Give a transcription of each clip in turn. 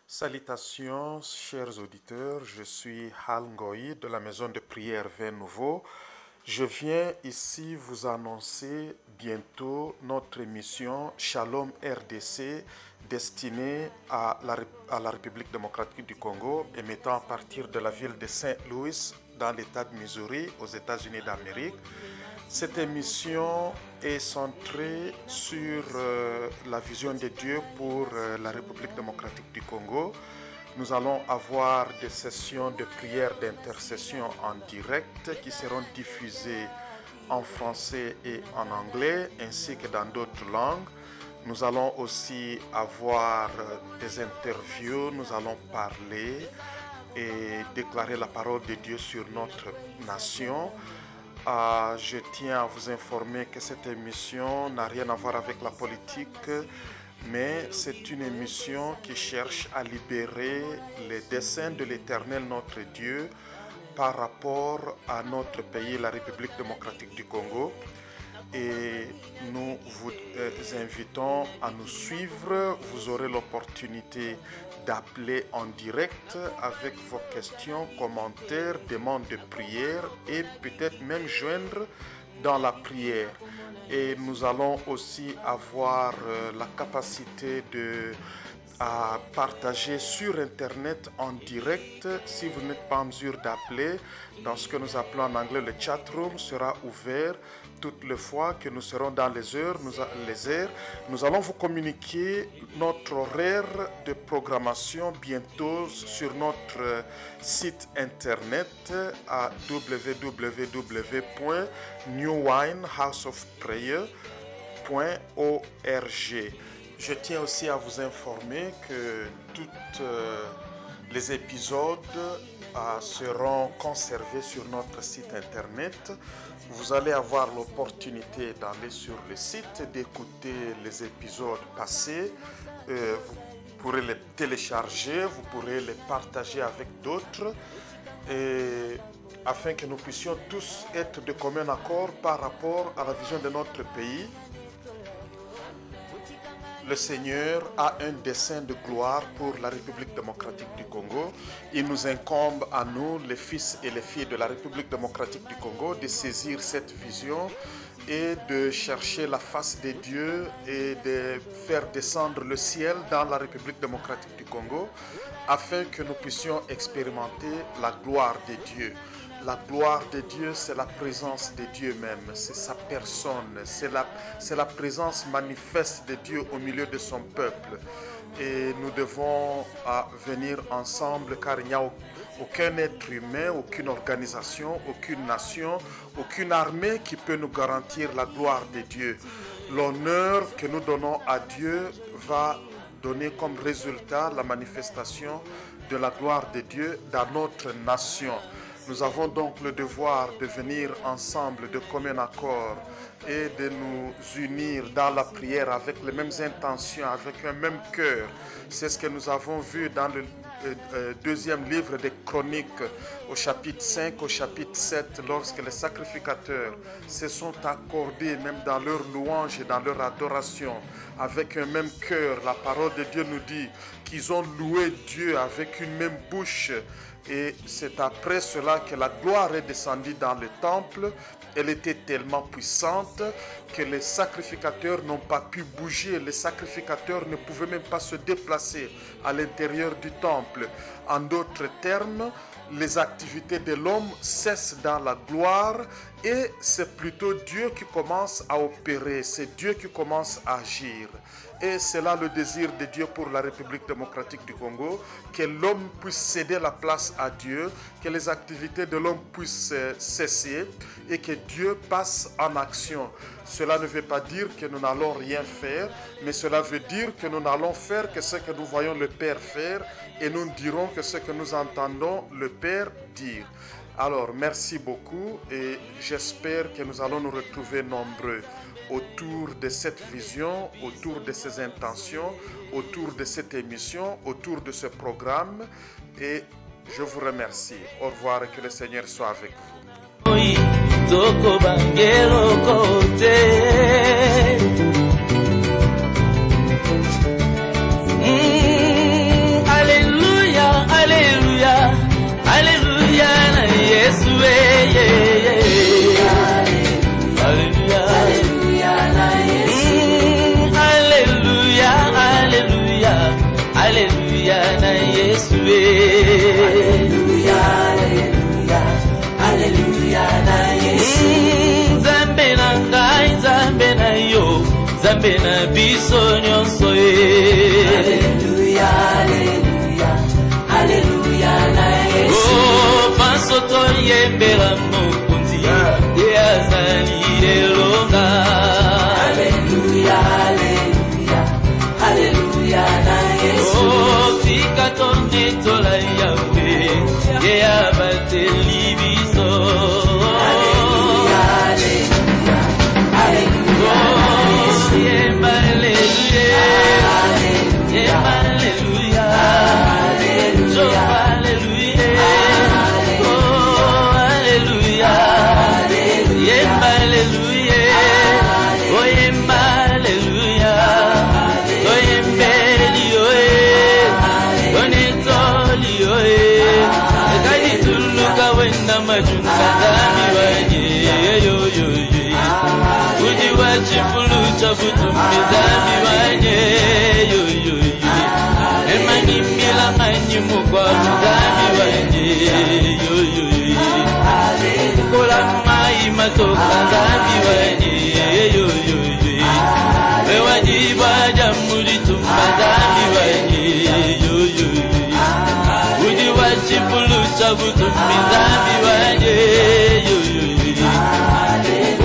Salutations, chers auditeurs, je suis Hal Ngoï de la maison de prière Vin Nouveau. Je viens ici vous annoncer bientôt notre émission Shalom RDC destinée à la République démocratique du Congo, émettant à partir de la ville de Saint-Louis dans l'État de Missouri aux États-Unis d'Amérique. Cette émission est centrée sur la vision de Dieu pour la République démocratique du Congo. Nous allons avoir des sessions de prière d'intercession en direct qui seront diffusées en français et en anglais ainsi que dans d'autres langues. Nous allons aussi avoir des interviews, nous allons parler et déclarer la parole de Dieu sur notre nation. Je tiens à vous informer que cette émission n'a rien à voir avec la politique, mais c'est une émission qui cherche à libérer les desseins de l'Éternel notre Dieu par rapport à notre pays, la République démocratique du Congo. Et nous vous invitons à nous suivre. Vous aurez l'opportunité d'appeler en direct avec vos questions, commentaires, demandes de prière et peut-être même joindre dans la prière. Et nous allons aussi avoir la capacité à partager sur Internet en direct. Si vous n'êtes pas en mesure d'appeler, dans ce que nous appelons en anglais le chat room sera ouvert toutes les fois que nous serons dans les heures. Nous allons vous communiquer notre horaire de programmation bientôt sur notre site Internet à www.newwinehouseofprayer.org. Je tiens aussi à vous informer que tous les épisodes seront conservés sur notre site internet. Vous allez avoir l'opportunité d'aller sur le site, d'écouter les épisodes passés. Vous pourrez les télécharger, vous pourrez les partager avec d'autres, afin que nous puissions tous être de commun accord par rapport à la vision de notre pays. Le Seigneur a un dessein de gloire pour la République démocratique du Congo. Il nous incombe à nous, les fils et les filles de la République démocratique du Congo, de saisir cette vision et de chercher la face de Dieu et de faire descendre le ciel dans la République démocratique du Congo afin que nous puissions expérimenter la gloire de Dieu. La gloire de Dieu, c'est la présence de Dieu même, c'est sa personne, c'est la présence manifeste de Dieu au milieu de son peuple. Et nous devons venir ensemble car il n'y a aucun être humain, aucune organisation, aucune nation, aucune armée qui peut nous garantir la gloire de Dieu. L'honneur que nous donnons à Dieu va donner comme résultat la manifestation de la gloire de Dieu dans notre nation. Nous avons donc le devoir de venir ensemble de commun accord et de nous unir dans la prière avec les mêmes intentions, avec un même cœur. C'est ce que nous avons vu dans le deuxième livre des Chroniques, au chapitre 5, au chapitre 7, lorsque les sacrificateurs se sont accordés, même dans leur louange et dans leur adoration, avec un même cœur. La parole de Dieu nous dit qu'ils ont loué Dieu avec une même bouche. Et c'est après cela que la gloire est descendue dans le temple. Elle était tellement puissante que les sacrificateurs n'ont pas pu bouger. Les sacrificateurs ne pouvaient même pas se déplacer à l'intérieur du temple. En d'autres termes, les activités de l'homme cessent dans la gloire Et c'est plutôt Dieu qui commence à opérer, c'est Dieu qui commence à agir. Et c'est là le désir de Dieu pour la République démocratique du Congo, que l'homme puisse céder la place à Dieu, que les activités de l'homme puissent cesser et que Dieu passe en action. Cela ne veut pas dire que nous n'allons rien faire, mais cela veut dire que nous n'allons faire que ce que nous voyons le Père faire et nous ne dirons que ce que nous entendons le Père dire. Alors, merci beaucoup et j'espère que nous allons nous retrouver nombreux autour de cette vision, autour de ces intentions, autour de cette émission, autour de ce programme. Et je vous remercie. Au revoir et que le Seigneur soit avec vous. Alléluia, Alléluia, Alléluia, Yesu, Alléluia, Alléluia, Alléluia, Alléluia, Yesu, Alléluia, Alléluia, Yesu, Zambe na ngai, Zambe na yo, Zambe na biso nyonso, Alléluia, Alléluia, Alléluia, Yesu, oh, pasoto yembela mokunzi, yazali elonga, Alléluia, Alléluia, Alléluia, Yesu, oh, tika tonetola yawe, yabateli biso, Alléluia, Alléluia, Alléluia, Yesu, yemba Alléluia, yemba Alléluia, Alléluia, Alléluia, oh, Alléluia, yemba Alléluia, oh, yemba Alléluia, oh, yembeli oh, onetoli oh, ekadi tuluka wenda majunga zami wanye yo yo yo, udi wachifulu chabutumbi zami wanye yo yo yo, emani mila manyi mukwa zami wanye yo yo yo, kola mai matoka zami wanye yo yo yo, wewajiba jamuli tumba zami wanye yo yo yo, udi wachifulu chabutumbi zami wanye yo yo yo,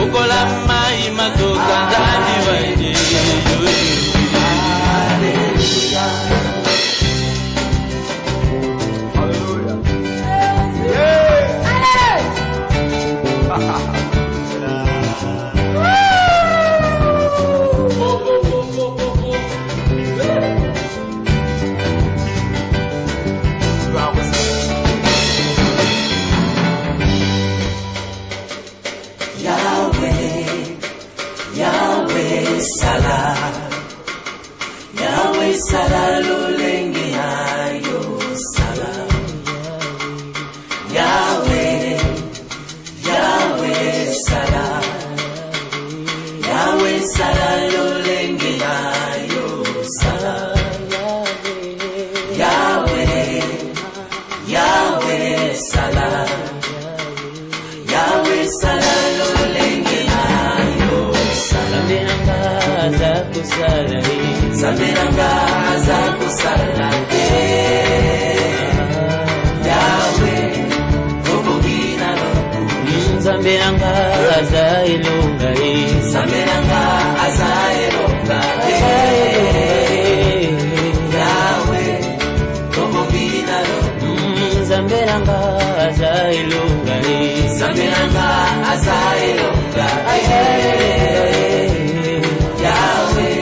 ukola mai matoka zami wanye yo yo yo. Yahweh sala lolenge ayo sala, Yahweh, Yahweh sala, Yahweh sala lolenge ayo sala, Yahweh, Yahweh sala, Yahweh sala lolenge ayo sala, Saberanga azako sala, Yahweh, obogina loku, Saberanga azailonga, Saberanga azailonga, Yahweh, obogina loku, Saberanga azailonga, Saberanga azailonga, Yahweh,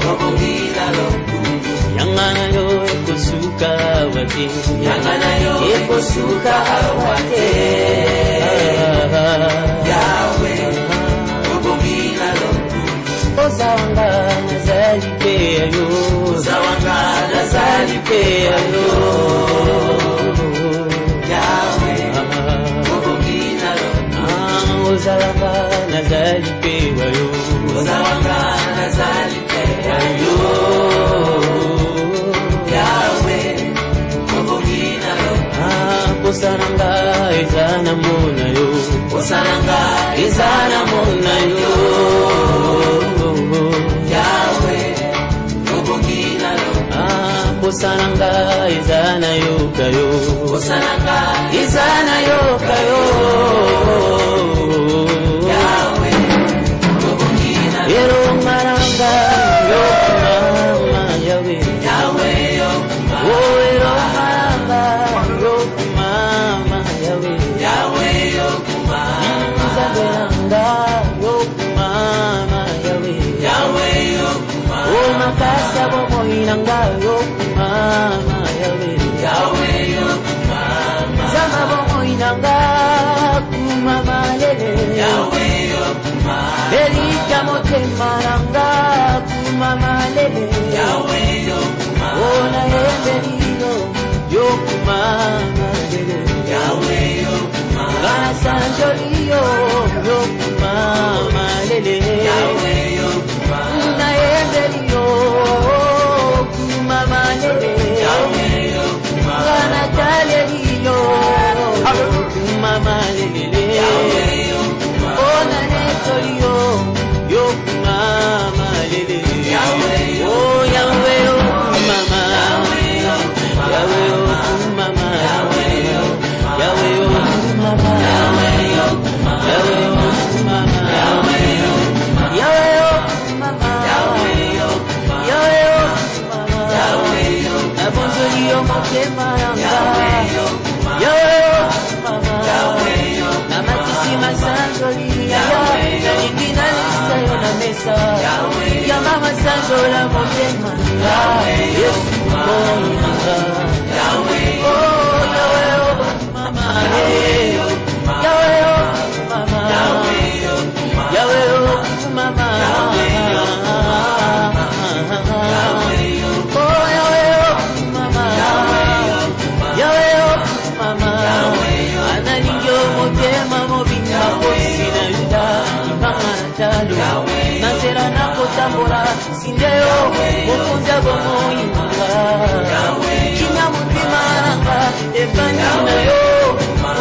obogina loku, yangana yo ekosuka wate, yangana yo ekosuka wate, Yahweh, obogina loku, ozawanga nazali pe yo, ozawanga nazali pe yo, Yahweh, obogina loku, ozawanga nazali pe yo, ozawanga nazali pe yo, Yahweh, obogina loku, Osaranga ezana mona yo, Osaranga Izana mona yo Yahweh Obogina lo Bosananga izana yo kayo Bosananga izana yo kayo Yahweh Obogina Ero maranga yo mama Yahweh Yahweh yo oh ero maranga yo mama Yahweh Yahweh yo mama Zabelanga yo mama Yahweh Yahweh yo mama oh makasa bomo inanga yo mama Yahweh Yahweh yo mama Zama bomo inanga mama lele Yahweh yo mama Elika motemaranga mama lele Yahweh yo mama ona yendeliyo yo mama lele Yahweh yo mama Gana sanjoliyo yo mama lele Yahweh yo mama na yendeliyo mama lele Yahweh yo mama Gana taleliyo mama lele Yahweh yo mama ona netoliyo yo mama lele Yahweh oh Yahweh yo mama Yahweh yo mama Yahweh yo mama Yahweh yo mama Yahweh yo mama Yahweh yo mama Yahweh yo mama Yahweh yo mama Yahweh yo abonzoli yo motema Yahweh yo mama Yahweh yo mama Yahweh yo amatisi masanjoli Yahweh yo ingina lisa yo na mesa Yahweh ya mama sanjola motema Yahweh yo mama Yahweh oh Yahweh yo mama Yahweh yo mama Yahweh yo mama Yahweh yo mama Yahweh yo oh Yahweh yo mama Yahweh yo mama analingo motema mobinga posina yuda mama talo nasera nakotambola sindeyo mofunza bomoyinga kinya mutima nanga ebanina yo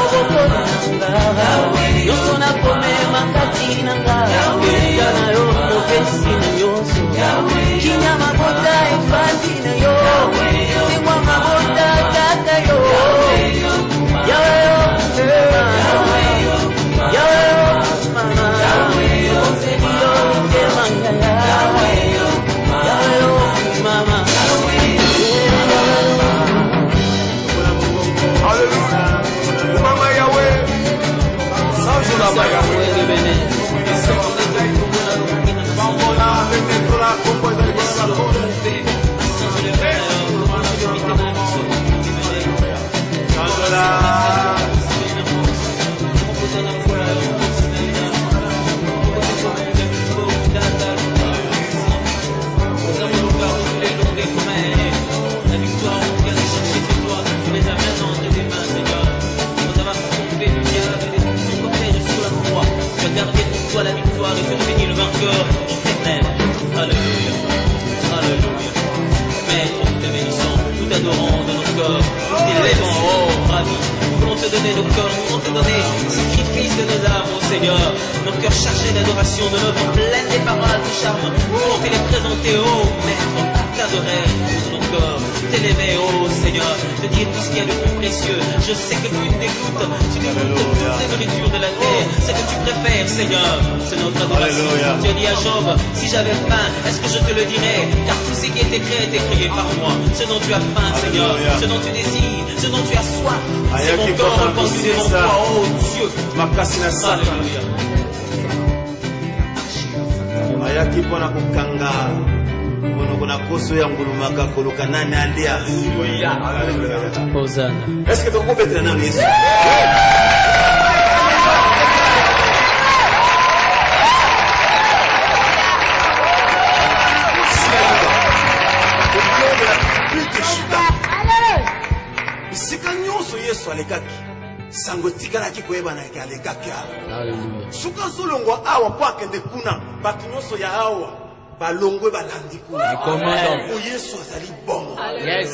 obokolanga yoso nakomema kati nanga erika na yo mopesi na yoso kinya mabota ebandina yo singwa mabota kaka yo Yahweh yo Yahweh yo mama onseli yo kemanga Yahweh yo mama Alléluia. Mama Yahweh. Mama Yahweh. Bambola, Lemetora, Combo de la victoire, on vient de chercher tes doigts, tu les amènes entre tes mains, Seigneur. Pour avoir trouvé le diable et son cortège sur la croix, tu as gardé pour toi la victoire et tu as béni le vainqueur éternel. Alléluia, alléluia. Maître, nous te bénissons, nous t'adorons de nos corps, nous t'élèvons, oh, ravi. Nous voulons te donner nos corps, nous voulons te donner le sacrifice de nos âmes, oh Seigneur. Nos cœurs chargés d'adoration, de l'œuvre pleine des paroles, du charme. Nous voulons te les présenter, oh Maître, t'adorer de nos corps, t'élever, oh Seigneur, te dire tout ce qu'il y a de plus précieux. Je sais que tu dégoûtes toutes les nourritures de la terre. C'est que tu préfères, Seigneur, c'est notre adoration. Tu as dit à Job, si j'avais faim, est-ce que je te le dirais? Car tout ce qui est écrit a été créé par moi. Ce dont tu as faim, Seigneur, ce dont tu désires, ce dont tu as soif, c'est mon corps répandu devant toi, oh Dieu. Alléluia. Ayaki pona kukanga kono kona koso ya ngulumaka koluka nani alia. Hosanna. Est-ce que tu peux mettre dans Yesu? Isika nyonso Yesu alekaki sango tikalaki koyebana ke alekaki awa. Suka zolongwa awa po akende kuna bato nyonso ya awa balongwe balandi kuna. O Yesu azali bongo. Yes.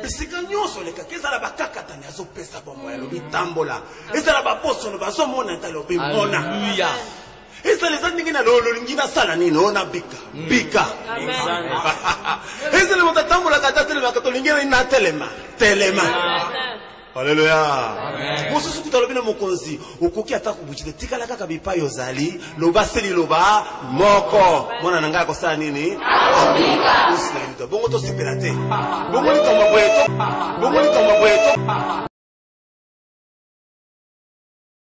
esika nyonso lekaki ezala bakakatani azopesa bomoi alobi tambola ezala baposono bazomona nta alobi mona ezala eza ndenge na lolingi nasala nini ona bika ezala moto atambolaka ata telemaka tolingi na telema Alléluia. Mosusu kutalobi na mokonzi okoki ata kubujite tikala kaka bipai ozali loba seli loba moko mona nanga kosala nini bongo to sepela te bongo likambo boyeto